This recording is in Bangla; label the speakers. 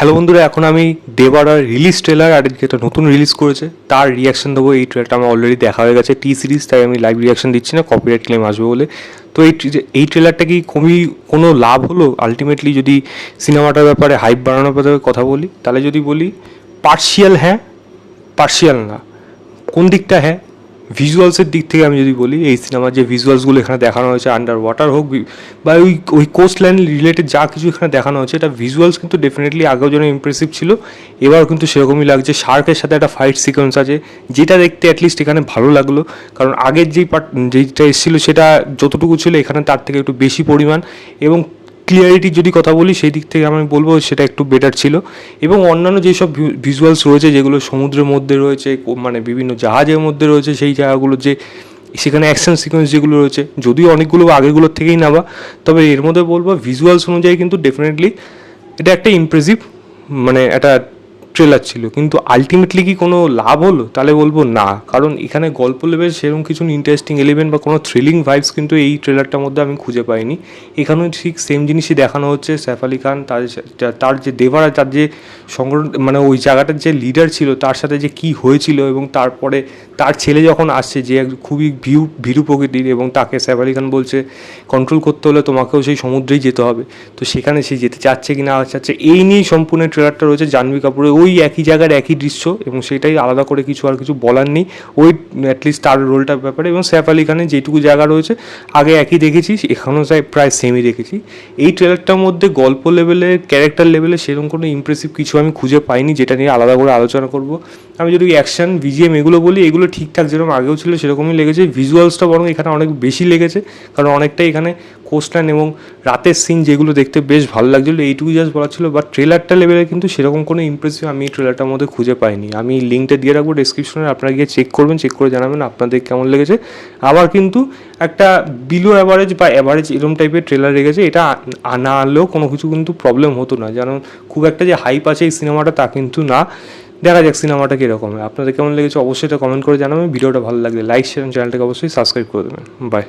Speaker 1: হ্যালো বন্ধুরা, এখন আমি দেবারার রিলিজ ট্রেলার আর যেটা নতুন রিলিজ করেছে তার রিয়াকশন দেবো। এই ট্রেলারটা আমার অলরেডি দেখা হয়ে গেছে টি সিরিজ, তাই আমি লাইভ রিয়াকশন দিচ্ছি না, কপিরাইট ক্লেম আসবে বলে। তো এই ট্রেলারটা কি খুবই কোনো লাভ হলো আলটিমেটলি? যদি সিনেমাটার ব্যাপারে হাইপ বাড়ানোর ব্যাপারে কথা বলি, তাহলে যদি বলি পার্শিয়াল হ্যাঁ, পার্শিয়াল না। কোন দিকটা হ্যাঁ? ভিজুয়ালসের দিক থেকে আমি যদি বলি, এই সিনেমার যে ভিজুয়ালসগুলো এখানে দেখানো হয়েছে, আন্ডার ওয়াটার হোক বা ওই কোস্ট লাইন রিলেটেড যা কিছু এখানে দেখানো হয়েছে, এটা ভিজুয়ালস কিন্তু ডেফিনেটলি আগেও যেন ইমপ্রেসিভ ছিল, এবার কিন্তু সেরকমই লাগছে। শার্কের সাথে একটা ফাইট সিকোয়েন্স আছে যেটা দেখতে অ্যাটলিস্ট এখানে ভালো লাগলো, কারণ আগের যেইটা এসেছিলো সেটা যতটুকু ছিল এখানে তার থেকে একটু বেশি পরিমাণ, এবং ক্লিয়ারিটির যদি কথা বলি সেই দিক থেকে আমি বলবো সেটা একটু বেটার ছিল। এবং অন্যান্য যেসব ভিজুয়ালস রয়েছে যেগুলো সমুদ্রের মধ্যে রয়েছে, মানে বিভিন্ন জাহাজের মধ্যে রয়েছে, সেই জায়গাগুলো যে সেখানে অ্যাকশন সিকোয়েন্স যেগুলো রয়েছে, যদিও অনেকগুলো আগেগুলোর থেকেই নেওয়া, তবে এর মধ্যে বলবো ভিজুয়ালস অনুযায়ী কিন্তু ডেফিনেটলি এটা একটা ইমপ্রেসিভ মানে একটা ট্রেলার ছিল। কিন্তু আলটিমেটলি কি কোনো লাভ হলো? তাহলে বলবো না, কারণ এখানে গল্প লেভেল সেরকম কিছু ইন্টারেস্টিং এলিমেন্ট বা কোনো থ্রিলিং ভাইবস কিন্তু এই ট্রেলারটার মধ্যে আমি খুঁজে পাইনি। এখানেও ঠিক সেম জিনিসই দেখানো হচ্ছে। সাইফ আলি খান তার যে দেবারা, তার যে সংগঠন, মানে ওই জায়গাটার যে লিডার ছিল, তার সাথে যে কী হয়েছিল, এবং তারপরে তার ছেলে যখন আসছে যে খুবই ভীরু প্রকৃতির, এবং তাকে সাইফ আলি খান বলছে কন্ট্রোল করতে হলে তোমাকেও সেই সমুদ্রেই যেতে হবে। তো সেখানে সে যেতে চাচ্ছে কি না চাচ্ছে, এই নিয়েই সম্পূর্ণ ট্রেলারটা রয়েছে। জাহ্নবী কাপুরের ওই একই জায়গার একই দৃশ্য, এবং সেটাই আলাদা করে কিছু আর কিছু বলার নেই ওই অ্যাটলিস্ট তার রোলটার ব্যাপারে। এবং সাইফ আলি খানের যেটুকু জায়গা রয়েছে আগে একই দেখেছি, এখানেও প্রায় সেমই দেখেছি। এই ট্রেলারটার মধ্যে গল্প লেভেলে, ক্যারেক্টার লেভেলে সেরকম কোনো ইমপ্রেসিভ কিছু আমি খুঁজে পাইনি যেটা নিয়ে আলাদা করে আলোচনা করব। আমি যদি অ্যাকশন বিজিএম এগুলো বলি, এগুলো ঠিকঠাক যেরকম আগেও ছিল সেরকমই লেগেছে। ভিজুয়ালসটা বরং এখানে অনেক বেশি লেগেছে, কারণ অনেকটাই এখানে কোস্টলাইন এবং রাতের সিন যেগুলো দেখতে বেশ ভালো লাগছিলো, এইটুকু জাস্ট বলা ছিল। বাট ট্রেলারটা লেভেলে কিন্তু সেরকম কোনো ইমপ্রেসিভ আমি এই ট্রেলারটার মধ্যে খুঁজে পাইনি। আমি লিঙ্কটা দিয়ে রাখবো ডেসক্রিপশনে, আপনারা গিয়ে চেক করবেন, চেক করে জানাবেন আপনাদের কেমন লেগেছে। আবার কিন্তু একটা বিলো অ্যাভারেজ বা অ্যাভারেজ এরম টাইপের ট্রেলার রেখেছে, এটা না আনলেও কোনো কিছু কিন্তু প্রবলেম হতো না। যেন খুব একটা যে হাইপ আছে এই সিনেমাটা তা কিন্তু না। দেখা যাক সিনেমাটা কীরকম হয়। আপনাদের কেমন লেগেছে অবশ্যই এটা কমেন্ট করে জানাবেন। ভিডিওটা ভালো লাগলে লাইক শেয়ার, চ্যানেলটাকে অবশ্যই সাবস্ক্রাইব করে দেবেন। বাই।